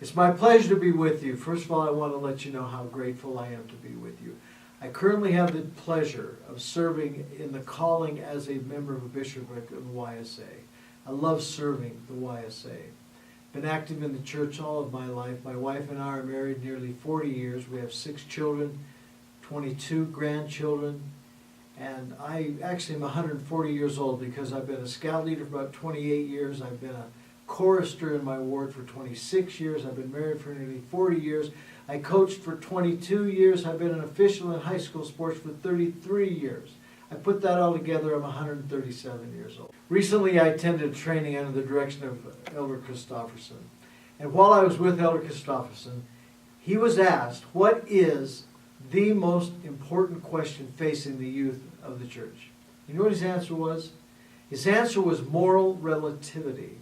It's my pleasure to be with you. First of all, I want to let you know how grateful I am to be with you. I currently have the pleasure of serving in the calling as a member of a bishopric of the YSA. I love serving the YSA. Been active in the church all of my life. My wife and I are married nearly 40 years. We have 6 children, 22 grandchildren, and I actually am 140 years old because I've been a scout leader for about 28 years. I've been a chorister in my ward for 26 years. I've been married for nearly 40 years. I coached for 22 years. I've been an official in high school sports for 33 years. I put that all together, I'm 137 years old. Recently I attended training under the direction of Elder Christofferson. And while I was with Elder Christofferson, he was asked, what is the most important question facing the youth of the church? You know what his answer was? His answer was moral relativity.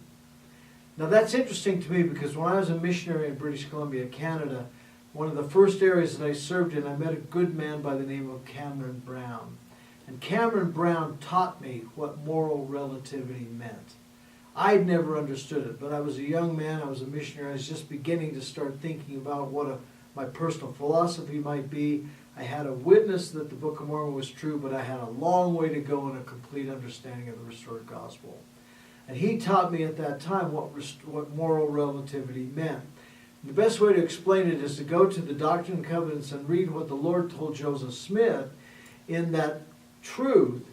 Now that's interesting to me because when I was a missionary in British Columbia, Canada, one of the first areas that I served in, I met a good man by the name of Cameron Brown. And Cameron Brown taught me what moral relativity meant. I'd never understood it, but I was a young man, I was a missionary, I was just beginning to start thinking about what my personal philosophy might be. I had a witness that the Book of Mormon was true, but I had a long way to go in a complete understanding of the restored gospel. And he taught me at that time what moral relativity meant. And the best way to explain it is to go to the Doctrine and Covenants and read what the Lord told Joseph Smith, in that truth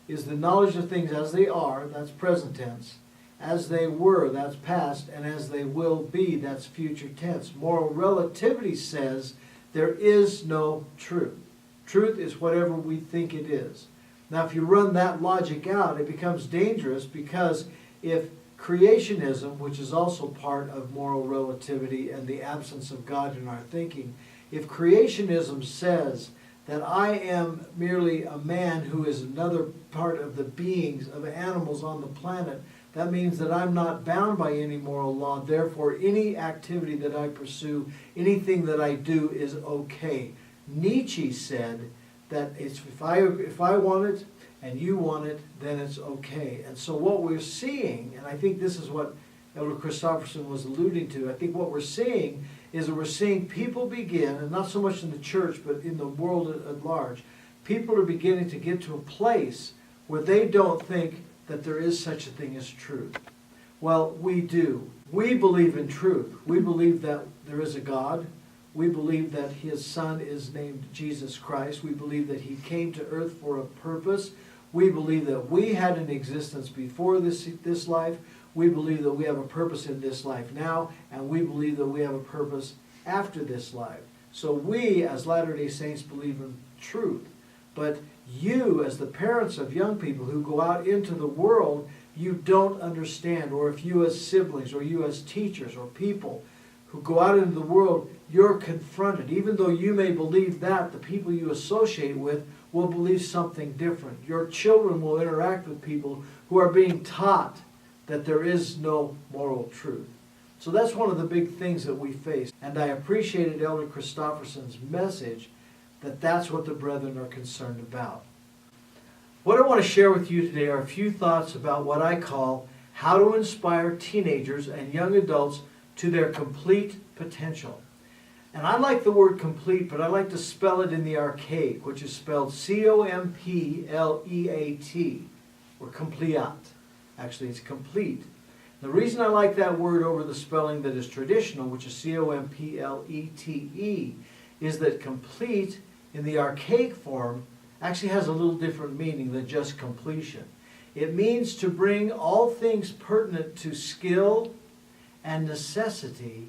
is the knowledge of things as they are, that's present tense, as they were, that's past, and as they will be, that's future tense. Moral relativity says there is no truth. Truth is whatever we think it is. Now, if you run that logic out, it becomes dangerous, because if creationism, which is also part of moral relativity and the absence of God in our thinking, if creationism says that I am merely a man who is another part of the beings of animals on the planet, that means that I'm not bound by any moral law. Therefore, any activity that I pursue, anything that I do is okay. Nietzsche said that if I want it and you want it, then it's okay. And so what we're seeing, and I think this is what Elder Christofferson was alluding to, I think what we're seeing is that we're seeing people begin, and not so much in the church, but in the world at large, people are beginning to get to a place where they don't think that there is such a thing as truth. Well, we do. We believe in truth. We believe that there is a God. We believe that His Son is named Jesus Christ. We believe that He came to earth for a purpose. We believe that we had an existence before this life. We believe that we have a purpose in this life now, and we believe that we have a purpose after this life. So we, as Latter-day Saints, believe in truth. But you, as the parents of young people who go out into the world, you don't understand. Or if you as siblings, or you as teachers, or people who go out into the world, you're confronted. Even though you may believe that, the people you associate with will believe something different. Your children will interact with people who are being taught that there is no moral truth. So that's one of the big things that we face. And I appreciated Elder Christofferson's message that that's what the brethren are concerned about. What I want to share with you today are a few thoughts about what I call how to inspire teenagers and young adults to their complete potential. And I like the word complete, but I like to spell it in the archaic, which is spelled C-O-M-P-L-E-A-T, or compleat. Actually, it's complete. The reason I like that word over the spelling that is traditional, which is C-O-M-P-L-E-T-E, is that complete in the archaic form actually has a little different meaning than just completion. It means to bring all things pertinent to skill and necessity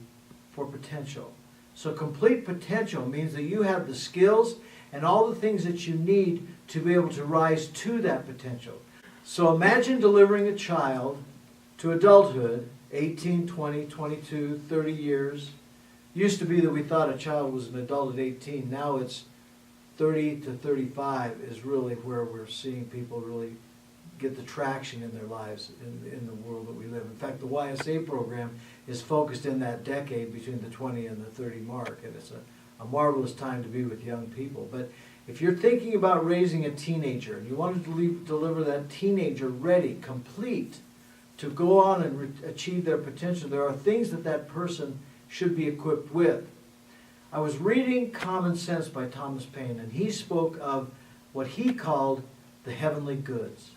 for potential. So complete potential means that you have the skills and all the things that you need to be able to rise to that potential. So imagine delivering a child to adulthood, 18, 20, 22, 30 years. Used to be that we thought a child was an adult at 18. Now it's 30 to 35 is really where we're seeing people really get the traction in their lives in the world that we live. In fact, the YSA program is focused in that decade between the 20 and the 30 mark, and it's a marvelous time to be with young people. But if you're thinking about raising a teenager and you want to deliver that teenager ready, complete to go on and achieve their potential, there are things that that person should be equipped with. I was reading Common Sense by Thomas Paine, and he spoke of what he called the heavenly goods.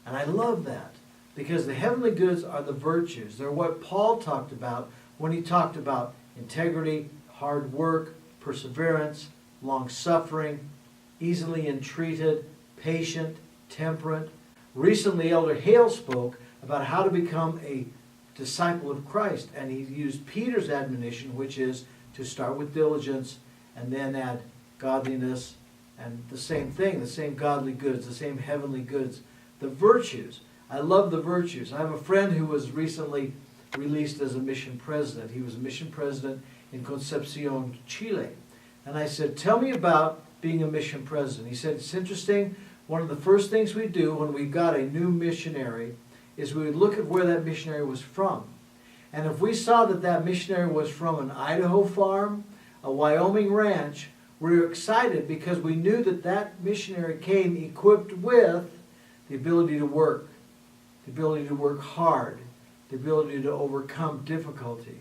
And I love that, because the heavenly goods are the virtues. They're what Paul talked about when he talked about integrity, hard work, perseverance, long-suffering, easily entreated, patient, temperate. Recently, Elder Hale spoke about how to become a disciple of Christ, and he used Peter's admonition, which is to start with diligence and then add godliness, and the same thing, the same godly goods, the same heavenly goods, the virtues. I love the virtues. I have a friend who was recently released as a mission president. He was a mission president in Concepcion, Chile. And I said, tell me about being a mission president. He said, it's interesting. One of the first things we do when we got a new missionary is we would look at where that missionary was from. And if we saw that that missionary was from an Idaho farm, a Wyoming ranch, we were excited because we knew that that missionary came equipped with the ability to work hard, the ability to overcome difficulty.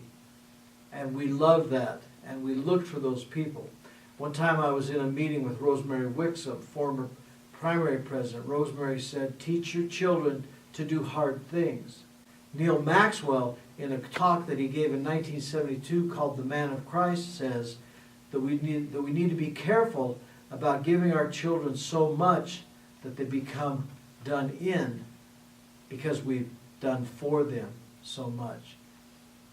And we loved that, and we looked for those people. One time I was in a meeting with Rosemary Wixom, former primary president. Rosemary said, teach your children to do hard things. Neil Maxwell, in a talk that he gave in 1972 called The Man of Christ, says that we need to be careful about giving our children so much that they become done in because we've done for them so much.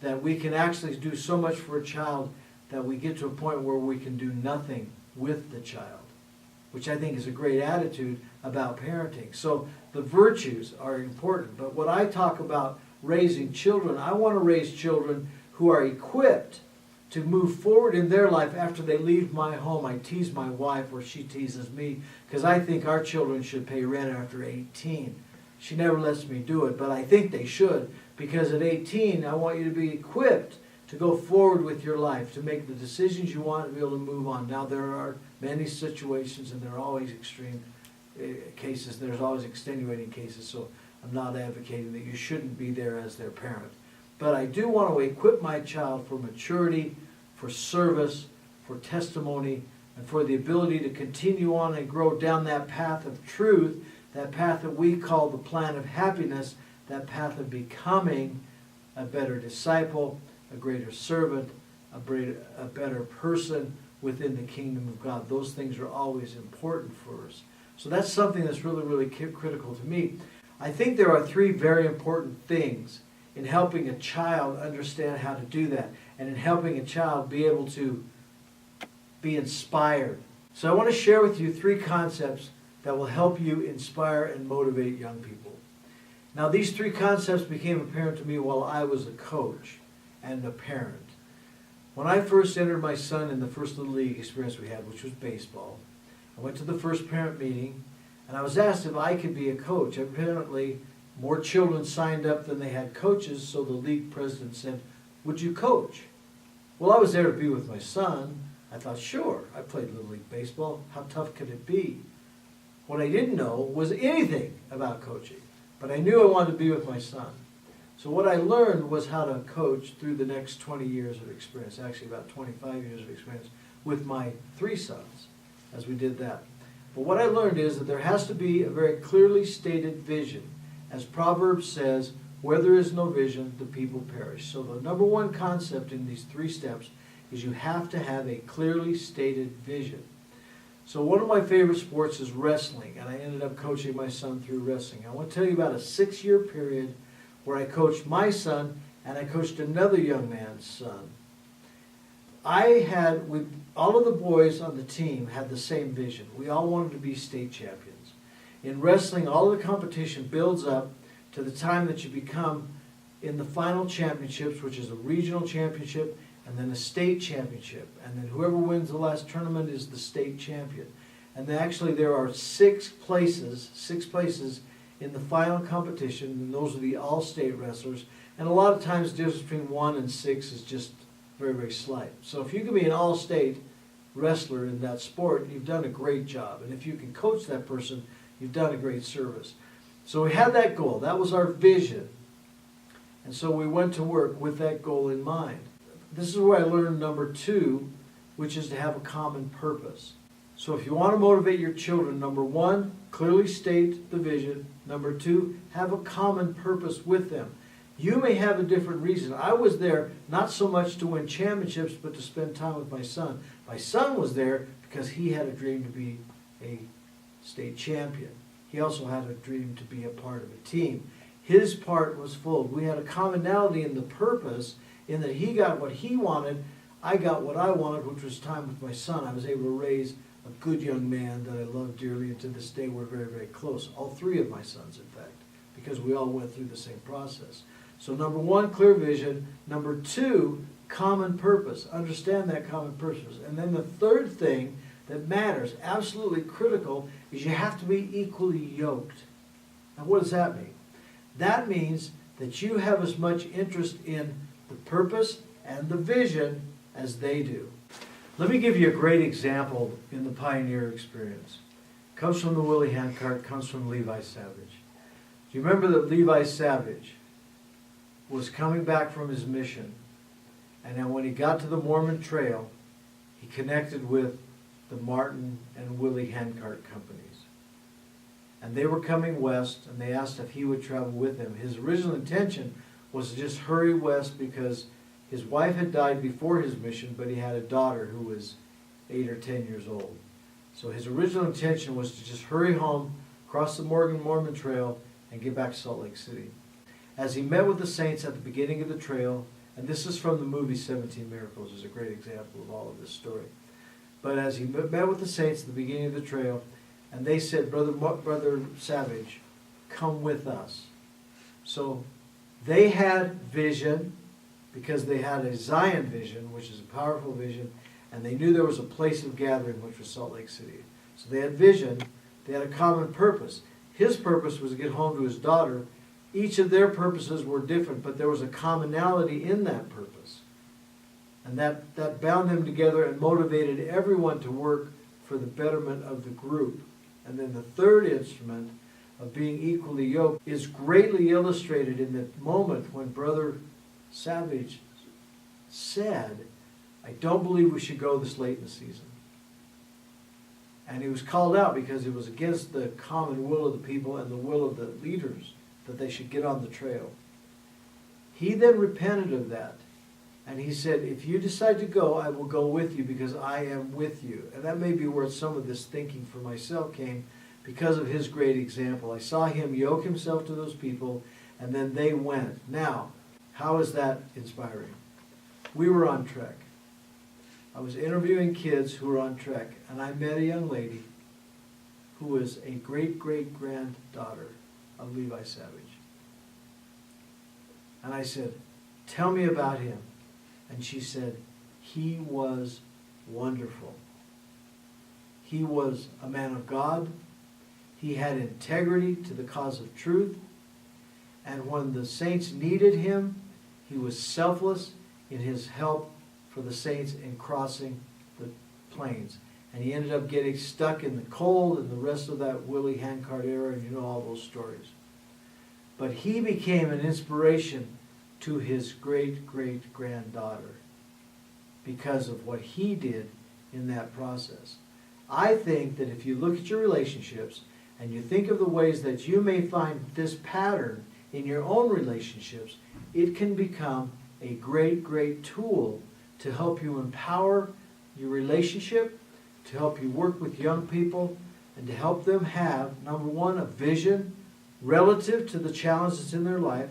That we can actually do so much for a child that we get to a point where we can do nothing with the child, which I think is a great attitude about parenting. So the virtues are important, but when I talk about raising children, I want to raise children who are equipped to move forward in their life after they leave my home. I tease my wife, or she teases me, because I think our children should pay rent after 18. She never lets me do it, but I think they should, because at 18, I want you to be equipped to go forward with your life, to make the decisions you want, to be able to move on. Now, there are many situations, and there are always extreme cases. There's always extenuating cases, so I'm not advocating that you shouldn't be there as their parent. But I do want to equip my child for maturity, for service, for testimony, and for the ability to continue on and grow down that path of truth, that path that we call the plan of happiness, that path of becoming a better disciple, a greater servant, a better person within the kingdom of God. Those things are always important for us. So that's something that's really, really critical to me. I think there are three very important things in helping a child understand how to do that, and in helping a child be able to be inspired. So I want to share with you three concepts that will help you inspire and motivate young people. Now, these three concepts became apparent to me while I was a coach and a parent. When I first entered my son in the first Little League experience we had, which was baseball, I went to the first parent meeting, and I was asked if I could be a coach. Apparently, more children signed up than they had coaches, so the league president said, would you coach? Well, I was there to be with my son. I thought, sure, I played Little League baseball. How tough could it be? What I didn't know was anything about coaching, but I knew I wanted to be with my son. So what I learned was how to coach through the next 20 years of experience, actually about 25 years of experience, with my three sons as we did that. But what I learned is that there has to be a very clearly stated vision. As Proverbs says, where there is no vision, the people perish. So the number one concept in these three steps is you have to have a clearly stated vision. So one of my favorite sports is wrestling, and I ended up coaching my son through wrestling. I want to tell you about a 6-year period where I coached my son and I coached another young man's son. All of the boys on the team had the same vision. We all wanted to be state champions. In wrestling, all of the competition builds up to the time that you become in the final championships, which is a regional championship and then a state championship. And then whoever wins the last tournament is the state champion. And actually there are six places in the final competition, and those are the all-state wrestlers. And a lot of times the difference between 1 and 6 is just very, very slight. So if you can be an all-state wrestler in that sport, you've done a great job. And if you can coach that person, you've done a great service. So we had that goal. That was our vision. And so we went to work with that goal in mind. This is where I learned number 2, which is to have a common purpose. So if you want to motivate your children, number 1, clearly state the vision. Number 2, have a common purpose with them. You may have a different reason. I was there not so much to win championships, but to spend time with my son. My son was there because he had a dream to be a state champion. He also had a dream to be a part of a team. His part was full. We had a commonality in the purpose, in that he got what he wanted, I got what I wanted, which was time with my son. I was able to raise a good young man that I love dearly, and to this day we're very, very close. All 3 of my sons, in fact, because we all went through the same process. So number 1, clear vision. Number 2, common purpose. Understand that common purpose. And then the third thing that matters, absolutely critical, is you have to be equally yoked. Now what does that mean? That means that you have as much interest in the purpose and the vision as they do. Let me give you a great example in the pioneer experience. It comes from the Willie Handcart, comes from Levi Savage. Do you remember that Levi Savage was coming back from his mission, and then when he got to the Mormon Trail, he connected with the Martin and Willie Handcart companies. And they were coming west, and they asked if he would travel with them. His original intention was to just hurry west because his wife had died before his mission, but he had a daughter who was 8 or 10 years old. So his original intention was to just hurry home, cross the Mormon Trail, and get back to Salt Lake City. As he met with the saints at the beginning of the trail, and this is from the movie 17 Miracles, is a great example of all of this story. But as he met with the saints at the beginning of the trail, and they said, Brother Savage, come with us. So they had vision, because they had a Zion vision, which is a powerful vision, and they knew there was a place of gathering, which was Salt Lake City. So they had vision, they had a common purpose. His purpose was to get home to his daughter. Each of their purposes were different, but there was a commonality in that purpose. And that bound them together and motivated everyone to work for the betterment of the group. And then the third instrument of being equally yoked is greatly illustrated in the moment when Brother Savage said, I don't believe we should go this late in the season. And he was called out because it was against the common will of the people and the will of the leaders that they should get on the trail. He then repented of that. And he said, if you decide to go, I will go with you because I am with you. And that may be where some of this thinking for myself came, because of his great example. I saw him yoke himself to those people, and then they went. Now, how is that inspiring? We were on trek. I was interviewing kids who were on trek, and I met a young lady who was a great-great-granddaughter of Levi Savage. And I said, tell me about him. And she said, he was wonderful. He was a man of God. He had integrity to the cause of truth. And when the saints needed him, he was selfless in his help for the saints in crossing the plains. And he ended up getting stuck in the cold and the rest of that Willie Handcart era, and you know all those stories. But he became an inspiration to his great-great-granddaughter because of what he did in that process. I think that if you look at your relationships and you think of the ways that you may find this pattern in your own relationships, it can become a great tool to help you empower your relationship, to help you work with young people, and to help them have, number one, a vision relative to the challenges in their life.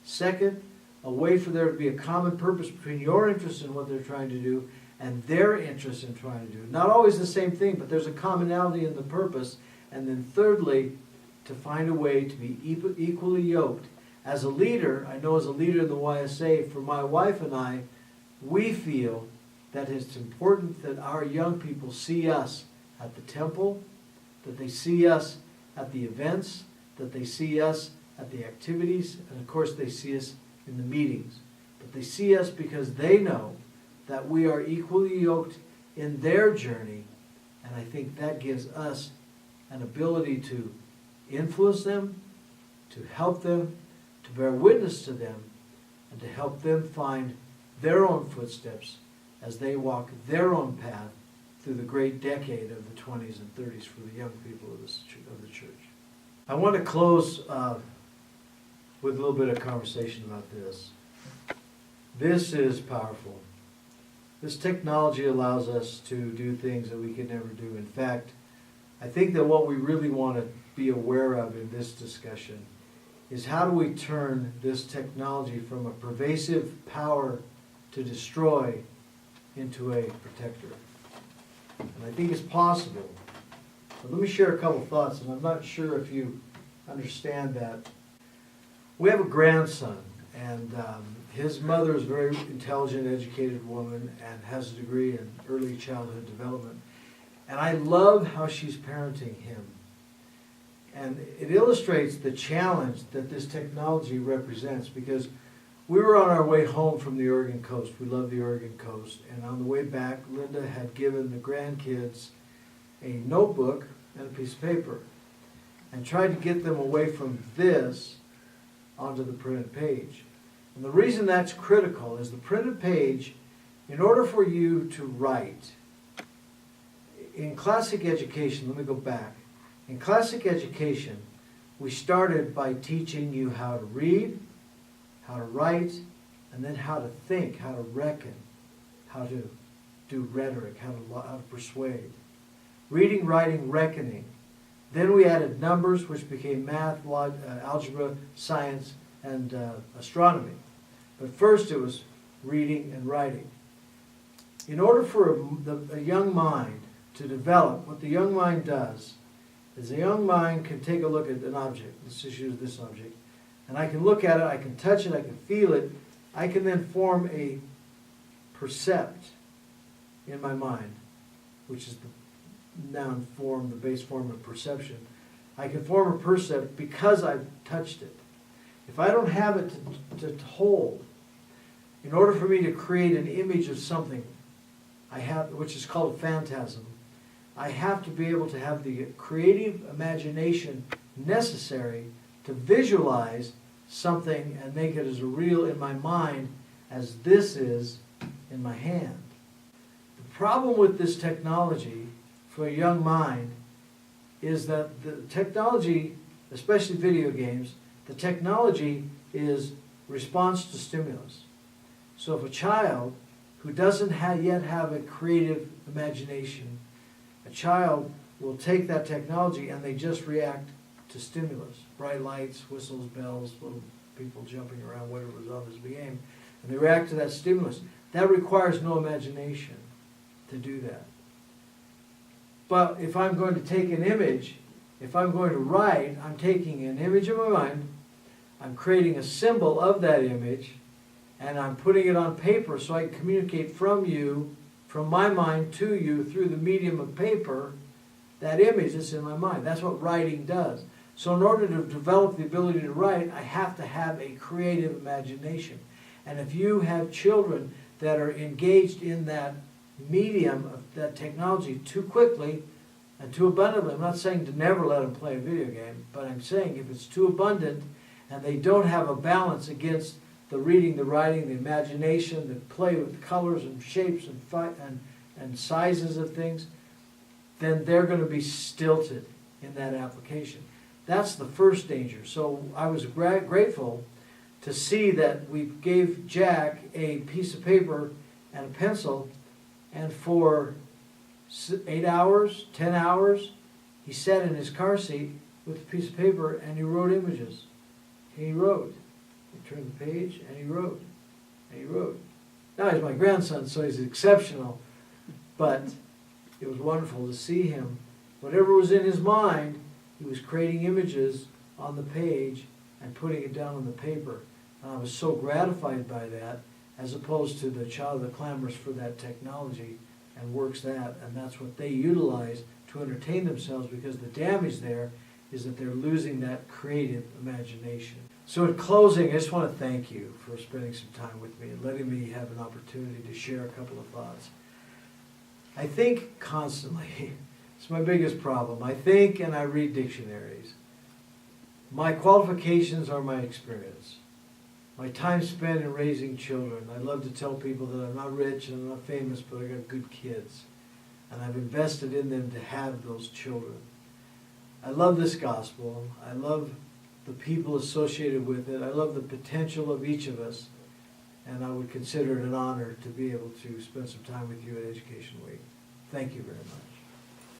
Second, a way for there to be a common purpose between your interest in what they're trying to do and their interest in trying to do. Not always the same thing, but there's a commonality in the purpose. And then thirdly, to find a way to be equally yoked. As a leader, I know as a leader in the YSA, for my wife and I, we feel that it's important that our young people see us at the temple, that they see us at the events, that they see us at the activities, and of course they see us in the meetings. But they see us because they know that we are equally yoked in their journey, and I think that gives us an ability to influence them, to help them, to bear witness to them, and to help them find their own footsteps as they walk their own path through the great decade of the 20s and 30s for the young people of the church. I want to close with a little bit of conversation about this. This is powerful. This technology allows us to do things that we could never do. In fact, I think that what we really want to be aware of in this discussion is how do we turn this technology from a pervasive power to destroy into a protector. And I think it's possible. But let me share a couple thoughts, and I'm not sure if you understand that. We have a grandson, and his mother is a very intelligent, educated woman and has a degree in early childhood development. And I love how she's parenting him. And it illustrates the challenge that this technology represents, because we were on our way home from the Oregon coast. We love the Oregon coast. And on the way back, Linda had given the grandkids a notebook and a piece of paper and tried to get them away from this onto the printed page. And the reason that's critical is the printed page, in order for you to write, in classic education, let me go back. In classic education, we started by teaching you how to read, how to write, and then how to think, how to reckon, how to do rhetoric, how to persuade. Reading, writing, reckoning. Then we added numbers, which became math, algebra, science, and astronomy. But first it was reading and writing. In order for a young mind to develop, what the young mind does is the young mind can take a look at an object. Let's just use this object. And I can look at it, I can touch it, I can feel it. I can then form a percept in my mind, which is the noun form, the base form of perception. I can form a percept because I've touched it. If I don't have it to hold, in order for me to create an image of something, I have, which is called a phantasm, I have to be able to have the creative imagination necessary to visualize something and make it as real in my mind as this is in my hand. The problem with this technology for a young mind is that the technology, especially video games, the technology is response to stimulus. So if a child who doesn't yet have a creative imagination, a child will take that technology and they just react to stimulus. Bright lights, whistles, bells, little people jumping around, whatever was on this game, and they react to that stimulus. That requires no imagination to do that. But if I'm going to take an image, if I'm going to write, I'm taking an image in my mind, I'm creating a symbol of that image, and I'm putting it on paper so I can communicate from you, from my mind to you through the medium of paper, that image that's in my mind. That's what writing does. So in order to develop the ability to write, I have to have a creative imagination. And if you have children that are engaged in that medium of that technology too quickly and too abundantly, I'm not saying to never let them play a video game, but I'm saying if it's too abundant and they don't have a balance against the reading, the writing, the imagination, the play with colors and shapes and sizes of things, then they're going to be stilted in that application. That's the first danger. So I was grateful to see that we gave Jack a piece of paper and a pencil, and for 8 hours, 10 hours, he sat in his car seat with a piece of paper and he wrote images. And he wrote. He turned the page and he wrote. And he wrote. Now he's my grandson, so he's exceptional, but it was wonderful to see him. Whatever was in his mind, he was creating images on the page and putting it down on the paper. And I was so gratified by that, as opposed to the child that clamors for that technology and works that, and that's what they utilize to entertain themselves, because the damage there is that they're losing that creative imagination. So in closing, I just want to thank you for spending some time with me and letting me have an opportunity to share a couple of thoughts. I think constantly. It's my biggest problem. I think and I read dictionaries. My qualifications are my experience. My time spent in raising children. I love to tell people that I'm not rich and I'm not famous, but I got good kids. And I've invested in them to have those children. I love this gospel. I love the people associated with it. I love the potential of each of us. And I would consider it an honor to be able to spend some time with you at Education Week. Thank you very much.